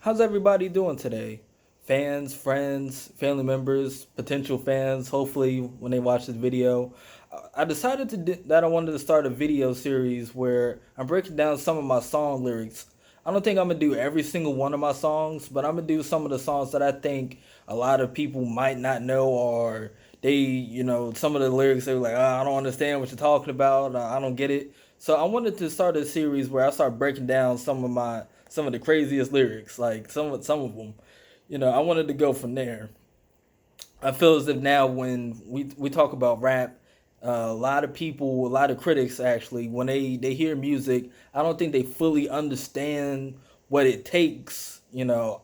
How's everybody doing today? Fans, friends, family members, potential fans, hopefully when they watch this video. I decided that I wanted to start a video series where I'm breaking down some of my song lyrics. I don't think I'm going to do every single one of my songs, but I'm going to do some of the songs that I think a lot of people might not know, or some of the lyrics they were like, I don't understand what you're talking about. I don't get it. So I wanted to start a series where I start breaking down some of the craziest lyrics, like some of them. I wanted to go from there. I feel as if now when we talk about rap, a lot of people, a lot of critics actually, when they hear music, I don't think they fully understand what it takes, to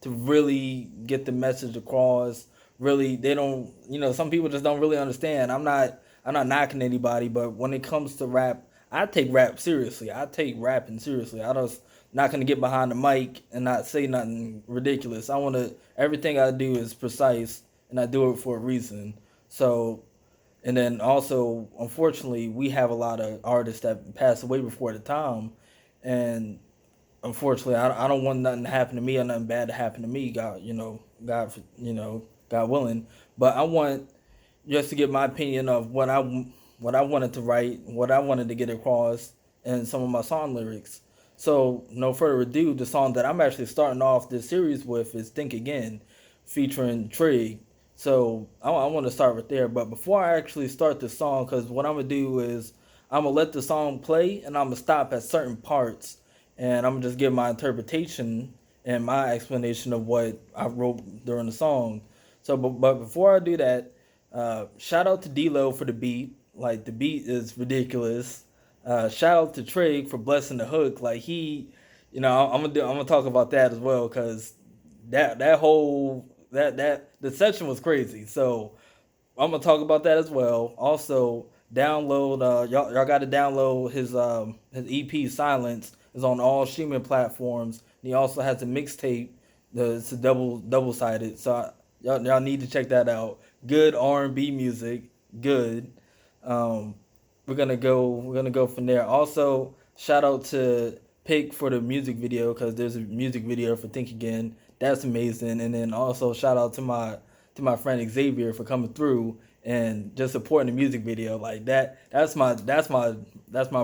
really get the message across. Really, they don't, some people just don't really understand. I'm not knocking anybody, but when it comes to rap, I take rap seriously. I take rapping seriously. I just not gonna get behind the mic and not say nothing ridiculous. I want to everything I do is precise and I do it for a reason. So, and then also, unfortunately, we have a lot of artists that pass away before the time, and unfortunately, I don't want nothing to happen to me or nothing bad to happen to me. God willing. But I want just to give my opinion of what I wanted to write, what I wanted to get across, and some of my song lyrics. So, no further ado, the song that I'm actually starting off this series with is "Thnk Again," featuring Trig. So I want to start right there. But before I actually start the song, because what I'm gonna do is I'm gonna let the song play and I'm gonna stop at certain parts and I'm gonna just give my interpretation and my explanation of what I wrote during the song. So, but before I do that, shout out to D-Lo for the beat. Like the beat is ridiculous. Shout out to Trig for blessing the hook. Like I'm gonna talk about that as well because that whole that the session was crazy. So I'm gonna talk about that as well. Also, download y'all got to download his EP Silence is on all streaming platforms. And he also has a mixtape. It's a double sided. So y'all need to check that out. Good R&B music. Good. Um, we're gonna go from there. Also, shout out to Pick for the music video because there's a music video for Thnk Again. That's amazing. And then also shout out to my friend Xavier for coming through and just supporting the music video like that. That's my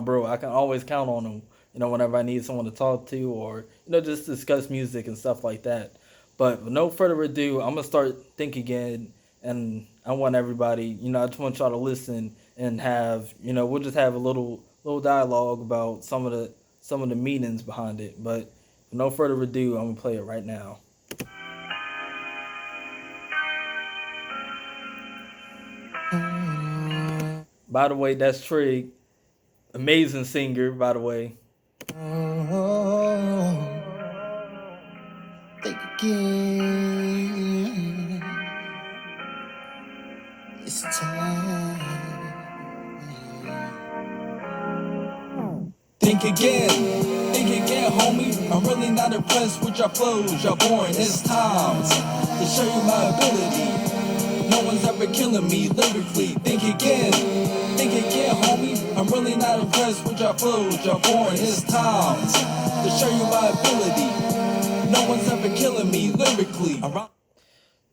bro. I can always count on him. Whenever I need someone to talk to or just discuss music and stuff like that. But with no further ado, I'm gonna start Thnk Again, and I want everybody. I just want y'all to listen and have. We'll just have a little dialogue about some of the meanings behind it. But with no further ado, I'm gonna play it right now. By the way, that's Trig, amazing singer. By the way, Think again. It's time. Think again. Think again, homie. I'm really not impressed with your flows. You're boring. It's time to show you my ability. No one's ever killing me lyrically. Think again. Think again, homie. I'm really not impressed with your flows. You're boring. It's time to show you my ability. No one's ever killing me lyrically.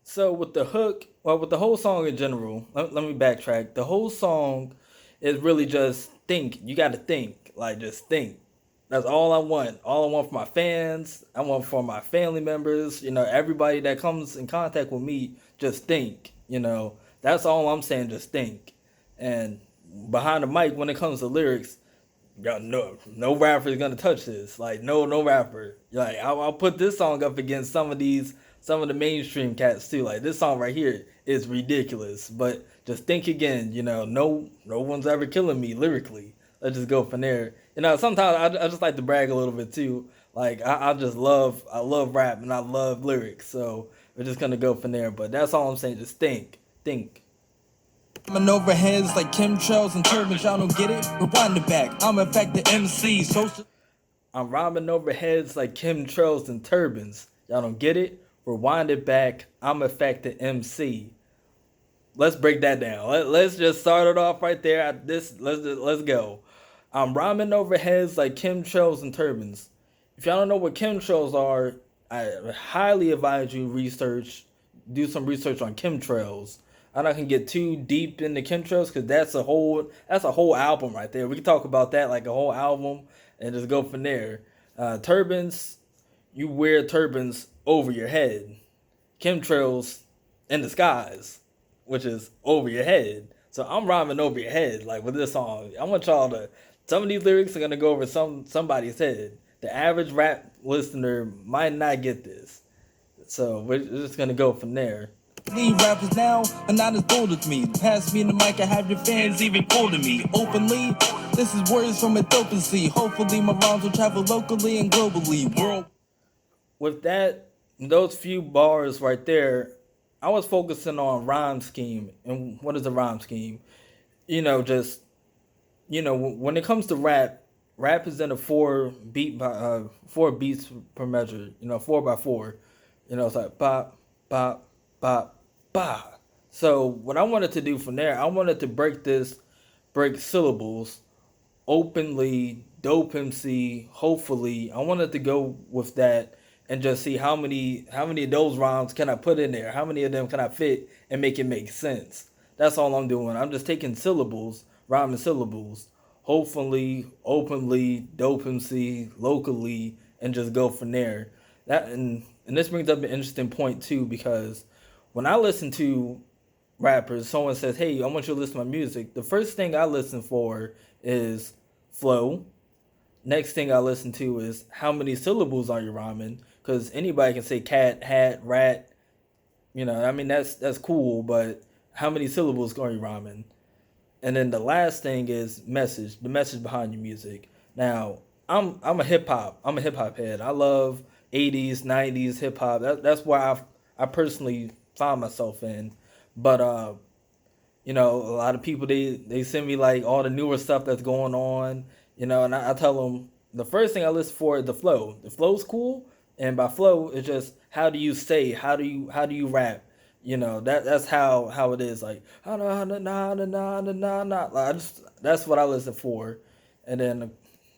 so with the hook, well, with the whole song in general, let me backtrack. The whole song is really just think. You got to think, like just think. That's all I want. All I want for my fans. I want for my family members. Everybody that comes in contact with me, just think. That's all I'm saying. Just think. And behind the mic, when it comes to lyrics, no rapper is gonna touch this. Like no rapper. Like I'll put this song up against some of the mainstream cats too. Like this song right here is ridiculous. But just think again. No one's ever killing me lyrically. Let's just go from there. Sometimes I just like to brag a little bit too. Like I love rap and I love lyrics. So we're just gonna go from there. But that's all I'm saying. Just think. I'm overheads like chemtrails and turbans, y'all don't get it? Rewind it back, I'm in fact the MC, social. I'm rhyming over heads like chemtrails and turbans. Y'all don't get it? Rewind it back. I'm affected MC. Let's break that down. Let's just start it off right there. Let's go. I'm rhyming over heads like chemtrails and turbans. If y'all don't know what chemtrails are, I highly advise you do some research on chemtrails. I'm not gonna get too deep into chemtrails because that's a whole album right there. We can talk about that like a whole album and just go from there. Turbans, you wear turbans over your head. Chemtrails in the skies, which is over your head. So I'm rhyming over your head, like with this song. I want y'all to. Some of these lyrics are gonna go over somebody's head. The average rap listener might not get this, so we're just gonna go from there. Lead rappers now are not as bold as me. Pass me the mic, I have your fans even quoting me openly. This is words from a dope and see. Hopefully my rhymes will travel locally and globally. World. With those few bars right there, I was focusing on rhyme scheme. And what is a rhyme scheme? Just when it comes to rap is in a four beats per measure. 4 by 4. It's like bop, bop, bop, bop. So what I wanted to do from there, I wanted to break syllables openly, dope MC. Hopefully, I wanted to go with that and just see how many of those rhymes can I put in there. How many of them can I fit and make it make sense? That's all I'm doing. I'm just taking syllables, rhyming syllables. Hopefully, openly, dope MC, locally, and just go from there. And this brings up an interesting point too because when I listen to rappers, someone says, "Hey, I want you to listen to my music." The first thing I listen for is flow. Next thing I listen to is how many syllables are you rhyming? Because anybody can say cat, hat, rat. I mean that's cool, but how many syllables are you rhyming? And then the last thing is message, the message behind your music. Now, I'm a hip hop head. I love 80s, 90s hip hop. That's where I personally find myself in. But a lot of people they send me like all the newer stuff that's going on, and I tell them the first thing I listen for is the flow. The flow's cool, and by flow it's just how do you say, how do you rap. That's how it is. Like na na na na na na na. That's what I listen for, and then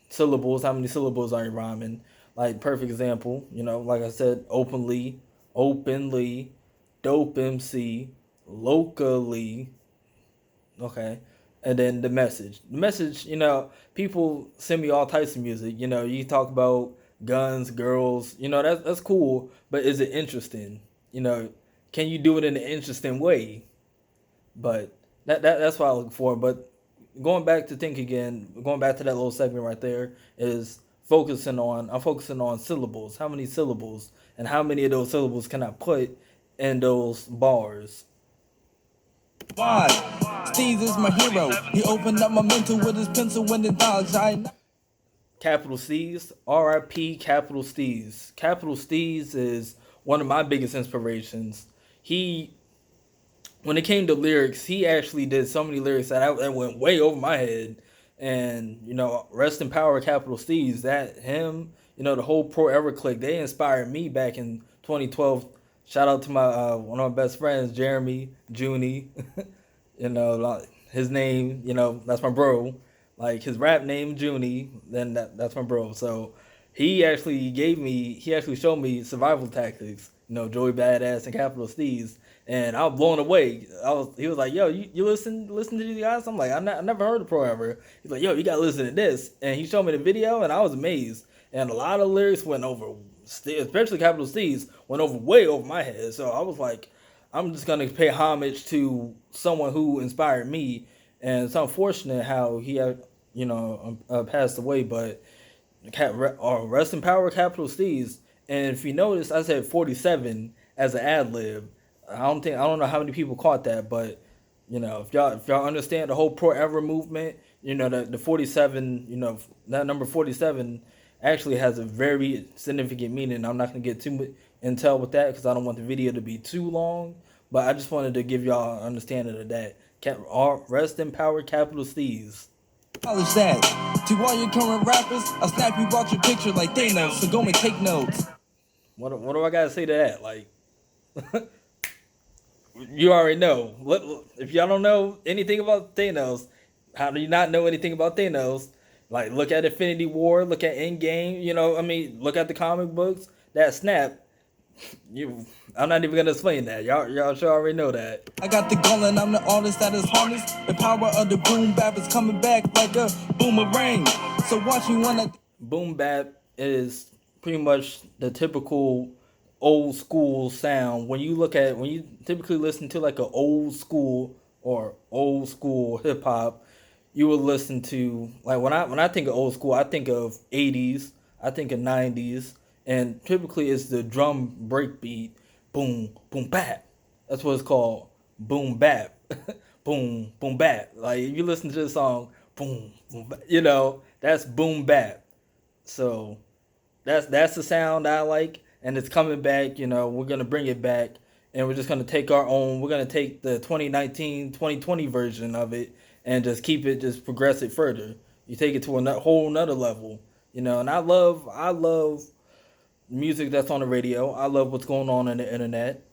syllables. How many syllables are you rhyming? Like perfect example. Like I said, openly, dope MC, locally. Okay. And then the message. The message, people send me all types of music. You talk about guns, girls, that's cool, but is it interesting? Can you do it in an interesting way? But that's what I look for. But going back to Thnk Again, going back to that little segment right there, is I'm focusing on syllables. How many syllables and how many of those syllables can I put in those bars? Why? Steve is my hero. He opened up my mental with his pencil and the dogs. Capital C's, R.I.P. Capital C's. Capital C's is one of my biggest inspirations. When it came to lyrics, he actually did so many lyrics that went way over my head. And rest in power, Capital C's. That him, the whole Pro Ever clique, they inspired me back in 2012. Shout out to my one of my best friends, Jeremy Junie. His name, that's my bro. Like his rap name, Junie. Then that's my bro. So he actually showed me survival tactics. Joey Badass and Capital Steez, and I was blown away. He was like, "Yo, you listen to these guys?" I'm like, I never heard of Pro Ever. He's like, "Yo, you gotta listen to this," and he showed me the video, and I was amazed. And a lot of lyrics went over, especially Capital Steez, went over way over my head. So I was like, I'm just gonna pay homage to someone who inspired me, and it's unfortunate how he had, passed away, but rest in power, Capital Steez. And if you notice, I said 47 as an ad lib. I don't know how many people caught that, but if y'all understand the whole Pro Ever movement, the 47, that number 47 actually has a very significant meaning. I'm not gonna get too much intel with that because I don't want the video to be too long. But I just wanted to give y'all an understanding of that. Rest in power, Capital Steez. Polish that. To all your current rappers, I'll snap you out your picture like Thanos, so go and take notes. What do I gotta say to that? Like, you already know. If y'all don't know anything about Thanos, how do you not know anything about Thanos? Like, look at Infinity War, look at Endgame. Look at the comic books. that snap, I'm not even gonna explain that. Y'all should already know that. I got the goal and I'm the artist that is harnessed. The power of the boom bap is coming back like a boomerang. So watch me when I... Boom bap is pretty much the typical old school sound. When you typically listen to like an old school hip hop, you will listen to, like, when I think of old school, I think of 80s, I think of 90s, and typically it's the drum break beat, boom boom bap. That's what it's called, boom bap, boom boom bap. Like if you listen to the song, boom boom bap, that's boom bap. So that's the sound I like, and it's coming back. We're gonna bring it back, and we're just gonna take our own. We're gonna take the 2019, 2020 version of it, and just progress it further. You take it to a whole nother level, And I love music that's on the radio. I love what's going on the internet,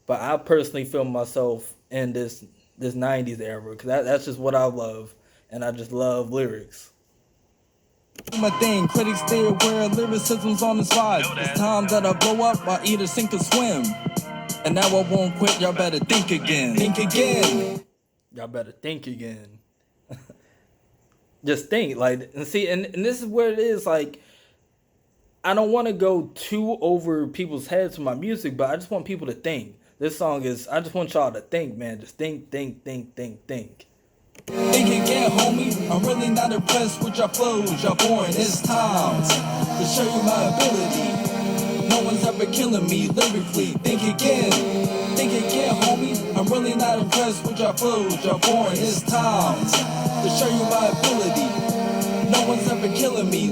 But I personally feel myself in this 90s era, because that's just what I love, and I just love lyrics. My thing, critics stay aware, lyricism's on the slide. It's time that I blow up, I either sink or swim. And now I won't quit, y'all better think again. Think again. Y'all better think again. Just think, like, and see, and this is where it is, like, I don't want to go too over people's heads with my music, but I just want people to think. This song is, I just want y'all to think, man. Just think. Thnk again, homie. I'm really not impressed with your flows. Y'all boring. It's time to show you my ability. No one's ever killing me lyrically. Think again, homie. I'm really not impressed with your flows. Y'all boring. It's time to show you my ability. No one's ever killing me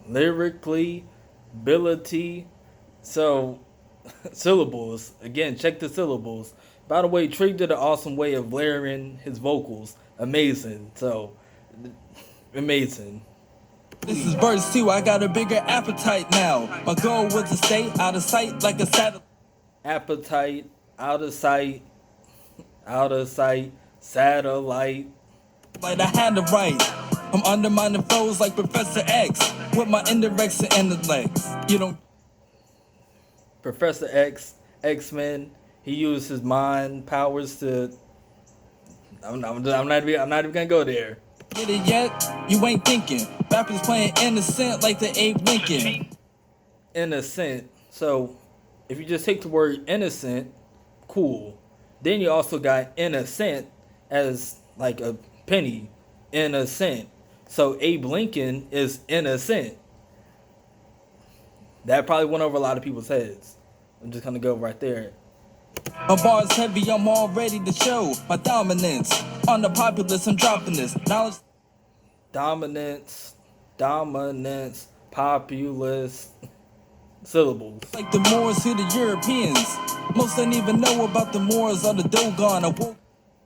lyrically, ability. So syllables again. Check the syllables. By the way, Trig did an awesome way of layering his vocals. Amazing. So, amazing. This is verse 2. I got a bigger appetite now. My goal was to stay out of sight like a satellite. Appetite, out of sight, satellite. Like I had to write. I'm undermining foes like Professor X with my indirects and the legs. You don't. Professor X, X-Men. He used his mind powers to. I'm not even gonna go there. Get it yet? You ain't thinking. Rappers playing innocent like the Abe Lincoln. Innocent. So, if you just take the word innocent, cool. Then you also got innocent as like a penny, innocent. So Abe Lincoln is innocent. That probably went over a lot of people's heads. I'm just gonna go right there. My bar's heavy, I'm all ready to show my dominance. On the populace, I'm dropping this knowledge. Dominance, populace, syllables. Like the Moors to the Europeans. Most don't even know about the Moors or the Dogon.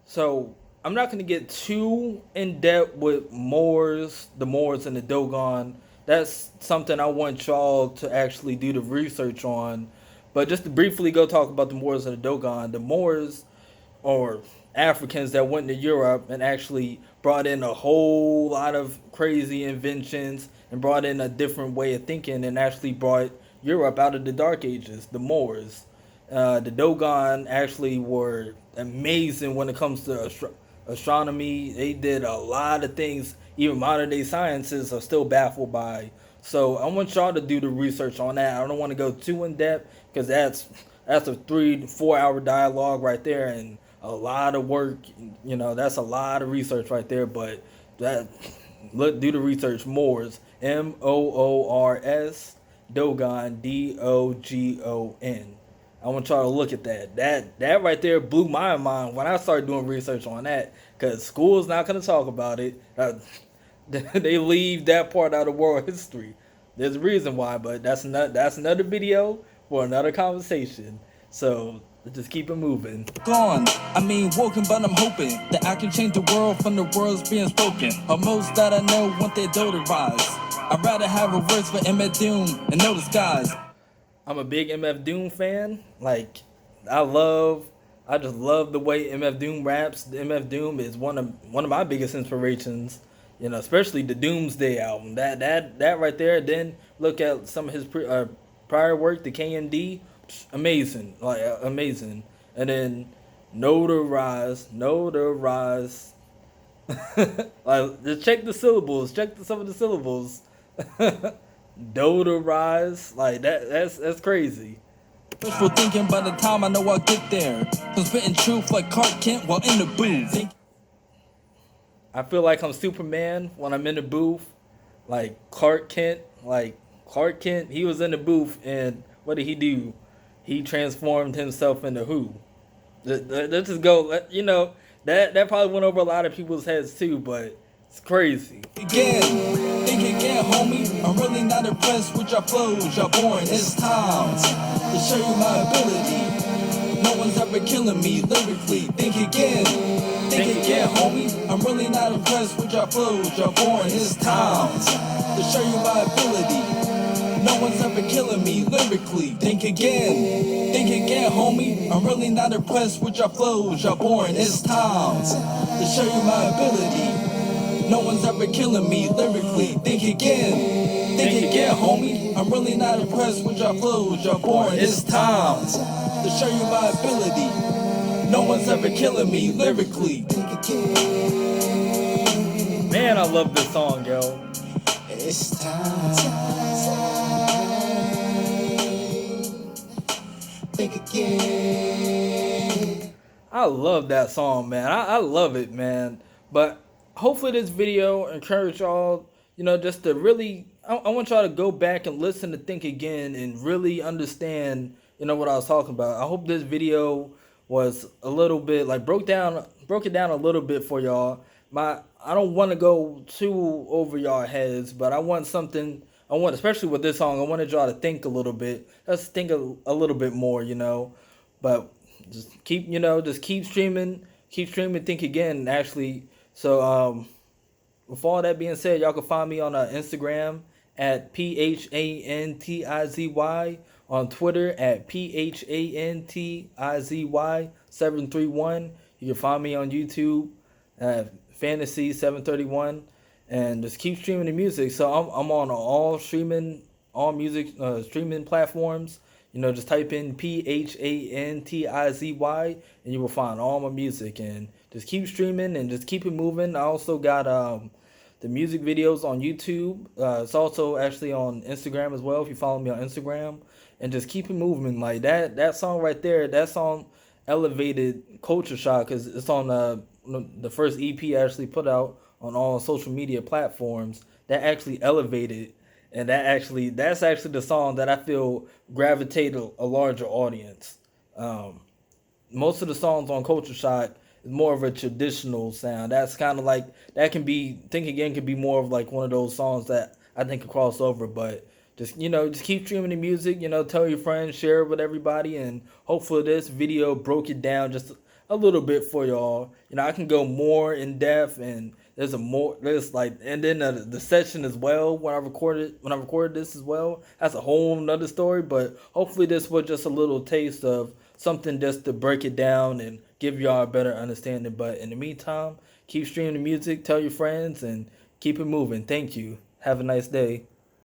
So, I'm not going to get too in depth with the Moors and the Dogon. That's something I want y'all to actually do the research on. But just to briefly go talk about the Moors and the Dogon. The Moors are Africans that went to Europe and actually brought in a whole lot of crazy inventions and brought in a different way of thinking and actually brought Europe out of the Dark Ages. The Moors. The Dogon actually were amazing when it comes to astronomy. They did a lot of things even modern day sciences are still baffled by. So I want y'all to do the research on that. I don't want to go too in depth because that's a 3 to 4 hour dialogue right there and a lot of work. That's a lot of research right there. But do the research. Moors, Moors, Dogon, Dogon. I want y'all to look at that. That right there blew my mind when I started doing research on that, because school's not going to talk about it. They leave that part out of world history. There's a reason why, but that's another video for another conversation. So just keep it moving. Gone. Woken, but I'm hoping that I can change the world from the words being spoken. Or most that I know want their dough to rise. I'd rather have a verse for MF Doom and no disguise. I'm a big MF Doom fan. Like, I just love the way MF Doom raps. MF Doom is one of my biggest inspirations. You know, especially the Doomsday album. That right there. Then look at some of his prior work, the KMD, amazing, like amazing. And then Notarize. Like just check the syllables. Check some of the syllables. Notarize, like that's crazy. Wishful thinking by the time I know I'll get there. So spitting truth like Clark Kent while in the booth. I feel like I'm Superman when I'm in the booth. Like Clark Kent, he was in the booth, and what did he do? He transformed himself into who? Let's just go. You know that probably went over a lot of people's heads too, but it's crazy. Again, think again, homie. I'm really not impressed with your flows. You're boring. It's time to show you my ability. No one's ever killing me lyrically. Think again. Think again, homie. I'm really not impressed with your flows. You're boring. It's time to show you my ability. No one's ever killing me lyrically. Think again. Think again, homie. I'm really not impressed with your flows. You're boring. It's time to show you my ability. No one's ever killing me lyrically. Think again. Think again, homie. I'm really not impressed with your flows. You're boring. It's time to show you my ability. No one's ever killing me lyrically. Man, I love this song, yo. It's time. Think again. I love that song, man. I love it, man. But hopefully this video encourage y'all, you know, just to really, I want y'all to go back and listen to Think Again and really understand, you know, what I was talking about. I hope this video was a little bit like broke it down a little bit for y'all. I don't want to go too over y'all heads, but I want, especially with this song, I wanted y'all to think a little bit. Let's think a little bit more, you know. But just keep streaming, Think Again, actually. So with all that being said, y'all can find me on Instagram at PHANTIZY, on Twitter at PHANTIZY731. You can find me on YouTube at Fantasy731, and just keep streaming the music. So I'm on all music streaming platforms. You know, just type in PHANTIZY and you will find all my music, and just keep streaming and just keep it moving. I also got the music videos on YouTube. It's also actually on Instagram as well if you follow me on Instagram. And just keep it moving. Like that song right there, that song elevated Culture Shock, because it's on the first EP I actually put out on all social media platforms. That actually elevated, and that's actually the song that I feel gravitated a larger audience. Most of the songs on Culture Shock is more of a traditional sound. That's kind of like, Think Again could be more of like one of those songs that I think could cross over. But just keep streaming the music. Tell your friends, share it with everybody, and hopefully this video broke it down just a little bit for y'all. I can go more in depth, and and then the session as well when I recorded this as well. That's a whole nother story. But hopefully this was just a little taste of something just to break it down and give y'all a better understanding. But in the meantime, keep streaming the music, tell your friends, and keep it moving. Thank you. Have a nice day.